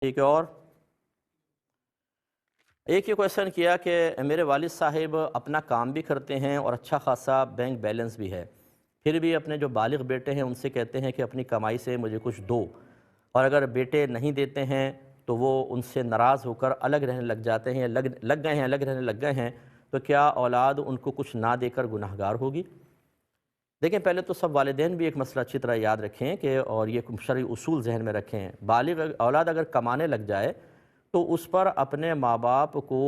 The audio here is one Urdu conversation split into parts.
ایک اور ایک یہ کویشچن کیا کہ میرے والد صاحب اپنا کام بھی کرتے ہیں اور اچھا خاصا بینک بیلنس بھی ہے، پھر بھی اپنے جو بالغ بیٹے ہیں ان سے کہتے ہیں کہ اپنی کمائی سے مجھے کچھ دو، اور اگر بیٹے نہیں دیتے ہیں تو وہ ان سے ناراض ہو کر الگ رہنے لگ جاتے ہیں، الگ رہنے لگ گئے ہیں، تو کیا اولاد ان کو کچھ نہ دے کر گناہگار ہوگی؟ دیکھیں، پہلے تو سب والدین بھی ایک مسئلہ اچھی طرح یاد رکھیں کہ اور یہ شرعی اصول ذہن میں رکھیں، بالغ اولاد اگر کمانے لگ جائے تو اس پر اپنے ماں باپ کو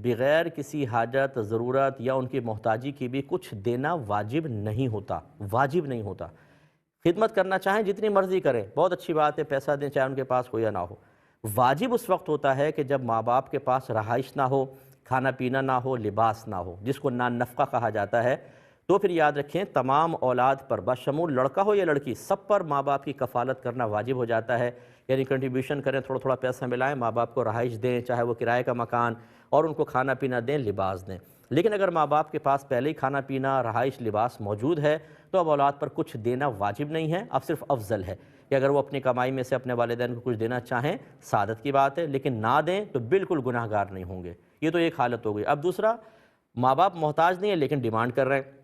بغیر کسی حاجت ضرورت یا ان کی محتاجی کی بھی کچھ دینا واجب نہیں ہوتا۔ خدمت کرنا چاہیں جتنی مرضی کریں، بہت اچھی بات ہے، پیسہ دیں چاہے ان کے پاس ہو یا نہ ہو۔ واجب اس وقت ہوتا ہے کہ جب ماں باپ کے پاس رہائش نہ ہو، کھانا پینا نہ ہو، لباس نہ ہو، جس کو نان نفقہ کہا جاتا ہے۔ تو پھر یاد رکھیں، تمام اولاد پر بشمول لڑکا ہو یا لڑکی، سب پر ماں باپ کی کفالت کرنا واجب ہو جاتا ہے، یعنی کنٹریبیوشن کریں، تھوڑا تھوڑا پیسہ ملائیں، ماں باپ کو رہائش دیں، چاہے وہ کرائے کا مکان، اور ان کو کھانا پینا دیں، لباس دیں۔ لیکن اگر ماں باپ کے پاس پہلے ہی کھانا پینا، رہائش، لباس موجود ہے تو اب اولاد پر کچھ دینا واجب نہیں ہے، اب صرف افضل ہے کہ اگر وہ اپنی کمائی میں سے اپنے والدین کو کچھ دینا چاہیں، سعادت کی بات ہے، لیکن نہ دیں تو بالکل گناہ گار نہیں ہوں گے۔ یہ تو ایک حالت ہو گئی۔ اب دوسرا، ماں باپ محتاج نہیں ہے لیکن ڈیمانڈ کر رہے ہیں،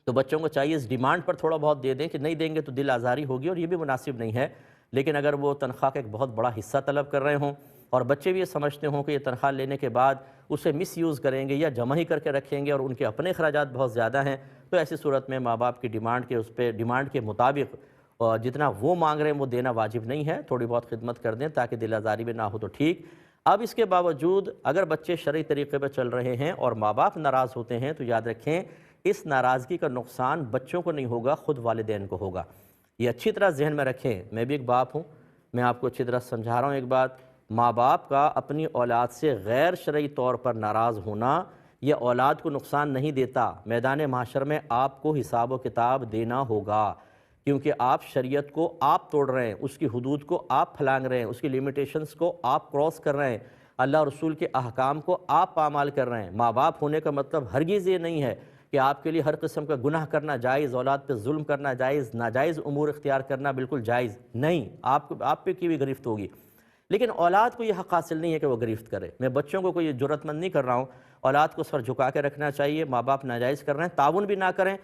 تو بچوں کو چاہیے اس ڈیمانڈ پر تھوڑا بہت دے دیں، کہ نہیں دیں گے تو دل آزاری ہوگی اور یہ بھی مناسب نہیں ہے۔ لیکن اگر وہ تنخواہ کا ایک بہت بڑا حصہ طلب کر رہے ہوں اور بچے بھی یہ سمجھتے ہوں کہ یہ تنخواہ لینے کے بعد اسے مس یوز کریں گے یا جمع ہی کر کے رکھیں گے اور ان کے اپنے اخراجات بہت زیادہ ہیں، تو ایسی صورت میں ماں باپ کی ڈیمانڈ کے مطابق جتنا وہ مانگ رہے ہیں وہ دینا واجب نہیں ہے، تھوڑی بہت خدمت کر دیں تاکہ دل آزاری بھی نہ ہو تو ٹھیک۔ اب اس کے باوجود اگر بچے شرعی طریقے پہ چل رہے ہیں اور ماں باپ ناراض ہوتے ہیں تو یاد رکھیں، اس ناراضگی کا نقصان بچوں کو نہیں ہوگا، خود والدین کو ہوگا۔ یہ اچھی طرح ذہن میں رکھیں، میں بھی ایک باپ ہوں، میں آپ کو اچھی طرح سمجھا رہا ہوں ایک بات، ماں باپ کا اپنی اولاد سے غیر شرعی طور پر ناراض ہونا یہ اولاد کو نقصان نہیں دیتا، میدان محشر میں آپ کو حساب و کتاب دینا ہوگا، کیونکہ آپ شریعت کو آپ توڑ رہے ہیں، اس کی حدود کو آپ پھلانگ رہے ہیں، اس کی لیمیٹیشنز کو آپ کراس کر رہے ہیں، اللہ رسول کے احکام کو آپ پامال کر رہے ہیں۔ ماں باپ ہونے کا مطلب ہرگز یہ نہیں ہے کہ آپ کے لیے ہر قسم کا گناہ کرنا جائز، اولاد پہ ظلم کرنا جائز، ناجائز امور اختیار کرنا بالکل جائز نہیں، آپ پہ کی بھی گرفت ہوگی، لیکن اولاد کو یہ حق حاصل نہیں ہے کہ وہ گرفت کرے۔ میں بچوں کو کوئی جرأت مند نہیں کر رہا ہوں، اولاد کو سر جھکا کے رکھنا چاہیے، ماں باپ ناجائز کر رہے ہیں، تعاون بھی نہ کریں،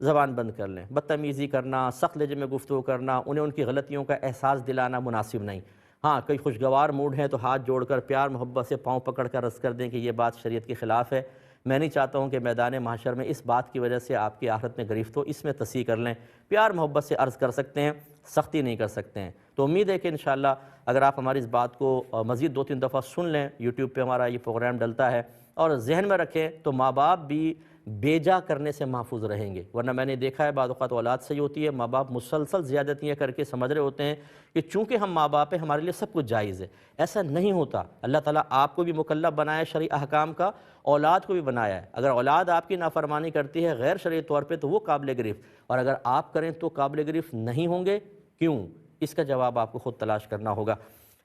زبان بند کر لیں۔ بدتمیزی کرنا، سخت لہجے میں گفتگو کرنا، انہیں ان کی غلطیوں کا احساس دلانا مناسب نہیں۔ ہاں، کوئی خوشگوار موڈ ہے تو ہاتھ جوڑ کر پیار محبت سے پاؤں پکڑ کر عرض کر دیں کہ یہ بات شریعت کے خلاف ہے، میں نہیں چاہتا ہوں کہ میدان محشر میں اس بات کی وجہ سے آپ کی آخرت میں گرفت ہو، اس میں تصحیح کر لیں، پیار محبت سے عرض کر سکتے ہیں، سختی نہیں کر سکتے ہیں۔ تو امید ہے کہ انشاءاللہ اگر آپ ہماری اس بات کو مزید 2-3 دفعہ سن لیں، یوٹیوب پہ ہمارا یہ پروگرام ڈلتا ہے، اور ذہن میں رکھیں تو ماں باپ بھی بیجا کرنے سے محفوظ رہیں گے، ورنہ میں نے دیکھا ہے بعض اوقات اولاد سے ہی ہوتی ہے، ماں باپ مسلسل زیادتیاں کر کے سمجھ رہے ہوتے ہیں کہ چونکہ ہم ماں باپ ہیں ہمارے لیے سب کچھ جائز ہے۔ ایسا نہیں ہوتا، اللہ تعالیٰ آپ کو بھی مکلف بنایا ہے شرعی احکام کا، اولاد کو بھی بنایا ہے۔ اگر اولاد آپ کی نافرمانی کرتی ہے غیر شرعی طور پہ تو وہ قابل گرفت، اور اگر آپ کریں تو قابل گرفت نہیں ہوں گے، کیوں؟ اس کا جواب آپ کو خود تلاش کرنا ہوگا۔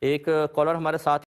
ایک کالر ہمارے ساتھ